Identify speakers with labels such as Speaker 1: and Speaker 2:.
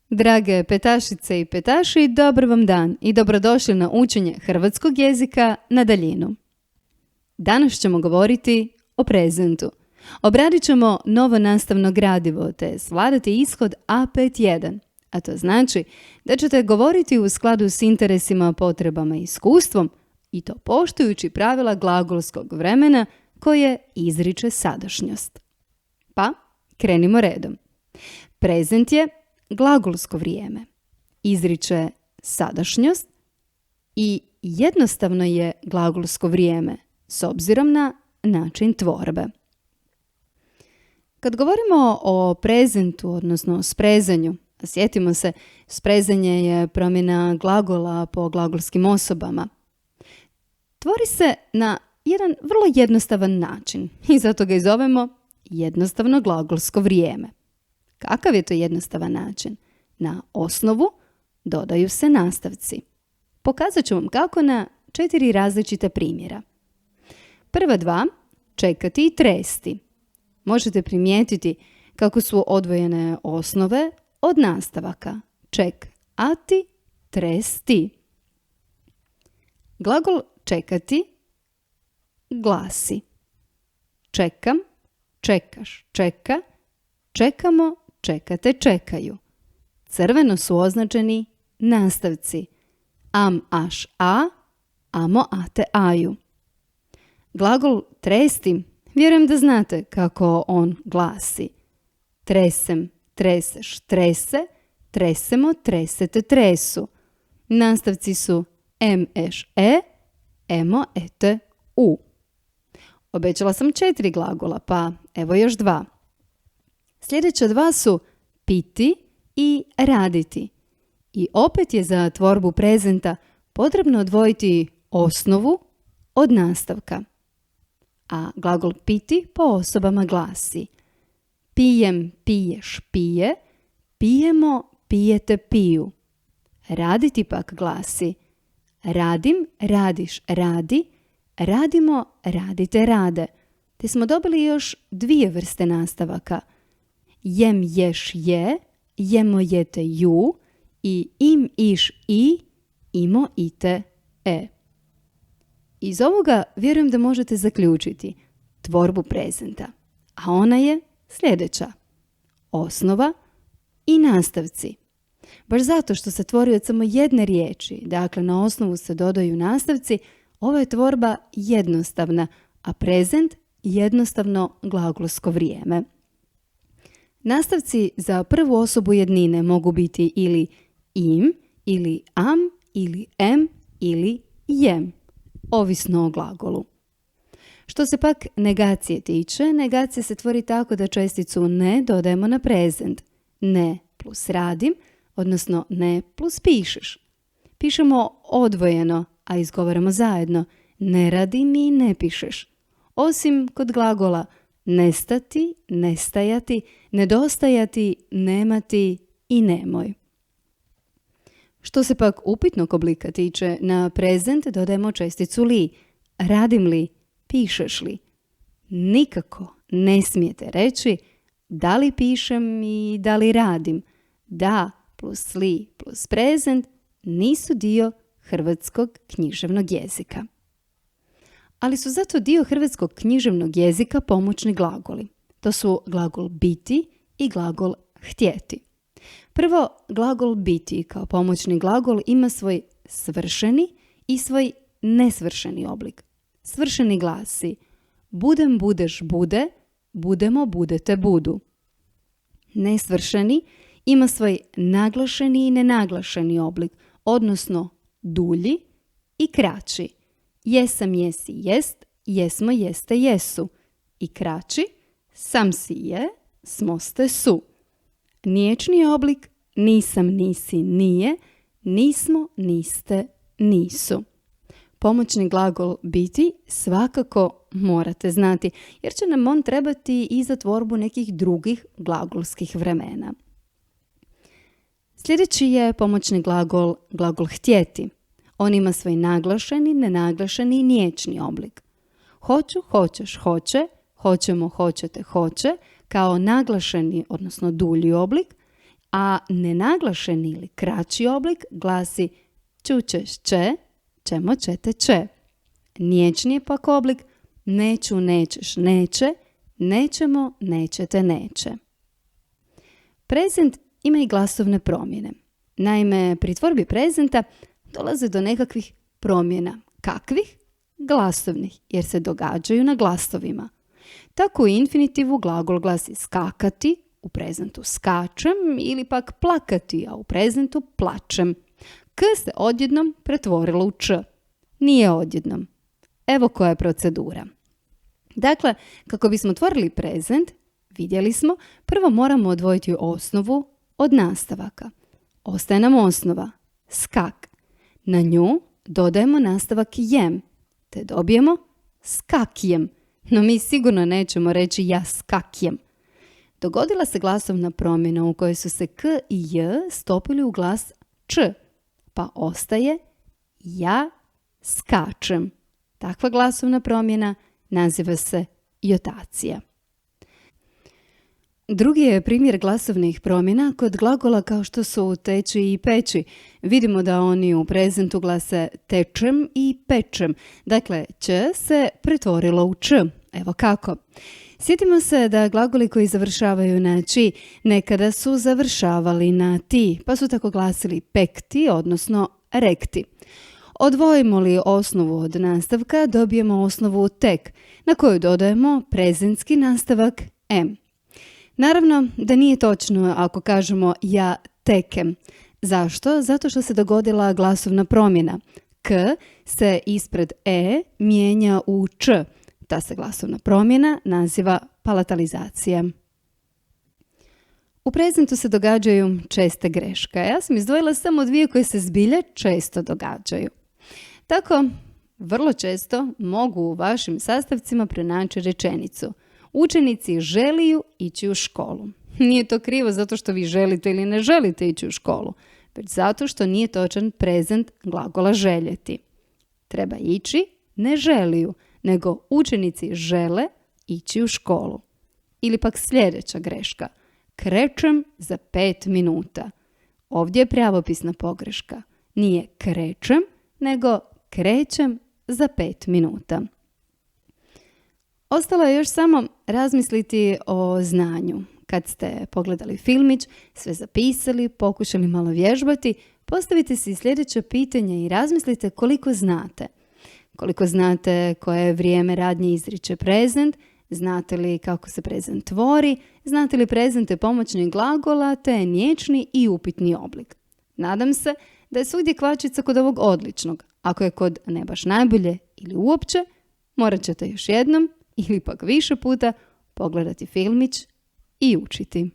Speaker 1: Drage petašice i petaši, dobar vam dan i dobrodošli na učenje hrvatskog jezika na daljinu. Danas ćemo govoriti o prezentu. Obradit ćemo novo nastavno gradivo te svladati ishod A5.1, a to znači da ćete govoriti u skladu s interesima, potrebama i iskustvom i to poštujući pravila glagolskog vremena koje izriče sadašnjost. Pa, krenimo redom. Prezent je glagolsko vrijeme, izriče sadašnjost i jednostavno je glagolsko vrijeme s obzirom na način tvorbe. Kad govorimo o prezentu, odnosno sprezanju, sjetimo se, sprezanje je promjena glagola po glagolskim osobama. Tvori se na jedan vrlo jednostavan način i zato ga i zovemo jednostavno glagolsko vrijeme. Kakav je to jednostavan način? Na osnovu dodaju se nastavci. Pokazat ću vam kako na 4 različita primjera. Prva 2, čekati i tresti. Možete primijetiti kako su odvojene osnove od nastavaka. Čekati, tresti. Glagol čekati glasi: čekam, čekaš, čeka, čekamo, čekate, čekaju. Crveno su označeni nastavci: am, aš, a, amo, ate, aju. Glagol tresti, vjerujem da znate kako on glasi: tresem, treseš, trese, tresemo, tresete, tresu. Nastavci su em, eš, e, emo, ete, u. Obećala sam 4 glagola, pa evo još 2. Sljedeća 2 su piti i raditi. I opet je za tvorbu prezenta potrebno odvojiti osnovu od nastavka. A glagol piti po osobama glasi: pijem, piješ, pije, pijemo, pijete, piju. Raditi pak glasi: radim, radiš, radi, radimo, radite, rade. Te smo dobili još 2 vrste nastavaka: jem, ješ, je, jemo, jete, ju i im, iš, i, imo, ite, e. Iz ovoga vjerujem da možete zaključiti tvorbu prezenta, a ona je sljedeća: osnova i nastavci. Baš zato što se tvori od samo jedne riječi, dakle na osnovu se dodaju nastavci, ova je tvorba jednostavna, a prezent jednostavno glagolsko vrijeme. Nastavci za prvu osobu jednine mogu biti ili im, ili am, ili em, ili jem, ovisno o glagolu. Što se pak negacije tiče, negacija se tvori tako da česticu ne dodajemo na prezent. Ne plus radim, odnosno ne plus pišeš. Pišemo odvojeno, a izgovaramo zajedno: ne radim i ne pišeš. Osim kod glagola nestati, nestajati, nedostajati, nemati i nemoj. Što se pak upitnog oblika tiče, na prezent dodajemo česticu li. Radim li, pišeš li. Nikako ne smijete reći da li pišem i da li radim. Da plus li plus prezent nisu dio hrvatskog književnog jezika. Ali su zato dio hrvatskog književnog jezika pomoćni glagoli. To su glagol biti i glagol htjeti. Prvo, glagol biti kao pomoćni glagol ima svoj svršeni i svoj nesvršeni oblik. Svršeni glasi: budem, budeš, bude, budemo, budete, budu. Nesvršeni ima svoj naglašeni i nenaglašeni oblik, odnosno dulji i kraći. Jesam, jesi, jest, jesmo, jeste, jesu. I kraći: sam si, je, smo, ste, su. Niječni oblik: nisam, nisi, nije, nismo, niste, nisu. Pomoćni glagol biti svakako morate znati, jer će nam on trebati i za tvorbu nekih drugih glagolskih vremena. Sljedeći je pomoćni glagol, glagol htjeti. On ima svoj naglašeni, nenaglašeni i niječni oblik. Hoću, hoćeš, hoće, hoćemo, hoćete, hoće, kao naglašeni, odnosno dulji oblik, a nenaglašeni ili kraći oblik glasi čućeš će, ćemo, ćete, će. Niječni pak oblik neću, nećeš, neće, nećemo, nećete, neće. Prezent ima i glasovne promjene. Naime, pri tvorbi prezenta dolaze do nekakvih promjena. Kakvih? Glasovnih, jer se događaju na glasovima. Tako u infinitivu glagol glasi skakati, u prezentu skačem, ili pak plakati, a u prezentu plačem. K se odjednom pretvorilo u č. Nije odjednom. Evo koja je procedura. Dakle, kako bismo tvorili prezent, vidjeli smo, prvo moramo odvojiti osnovu od nastavaka. Ostaje nam osnova, skak. Na nju dodajemo nastavak jem, te dobijemo skakjem. No mi sigurno nećemo reći ja skakjem. Dogodila se glasovna promjena u kojoj su se k i j stopili u glas č, pa ostaje ja skačem. Takva glasovna promjena naziva se jotacija. Drugi je primjer glasovnih promjena kod glagola kao što su teći i peći. Vidimo da oni u prezentu glase tečem i pečem. Dakle, ć se pretvorilo u č. Evo kako. Sjetimo se da glagoli koji završavaju na či nekada su završavali na ti, pa su tako glasili pekti, odnosno rekti. Odvojimo li osnovu od nastavka, dobijemo osnovu tek, na koju dodajemo prezentski nastavak em. Naravno da nije točno ako kažemo ja tekem. Zašto? Zato što se dogodila glasovna promjena. K se ispred e mijenja u č. Ta se glasovna promjena naziva palatalizacija. U prezentu se događaju česte greške. Ja sam izdvojila samo dvije koje se zbilja često događaju. Tako, vrlo često mogu u vašim sastavcima pronaći rečenicu: učenici želiju ići u školu. Nije to krivo zato što vi želite ili ne želite ići u školu, već zato što nije točan prezent glagola željeti. Treba ići ne želiju, nego učenici žele ići u školu. Ili pak sljedeća greška: krećem za 5 minuta. Ovdje je pravopisna pogreška. Nije krećem, nego krećem za 5 minuta. Ostalo je još samo razmisliti o znanju. Kad ste pogledali filmić, sve zapisali, pokušali malo vježbati, postavite si sljedeće pitanje i razmislite koliko znate. Koliko znate koje je vrijeme radnje izriče prezent, znate li kako se prezent tvori, znate li prezente pomoćnih glagola te niječni i upitni oblik. Nadam se da je svugdje kvačica kod ovog odličnog. Ako je kod ne baš najbolje ili uopće, morat ćete još jednom ili pak više puta pogledati filmić i učiti.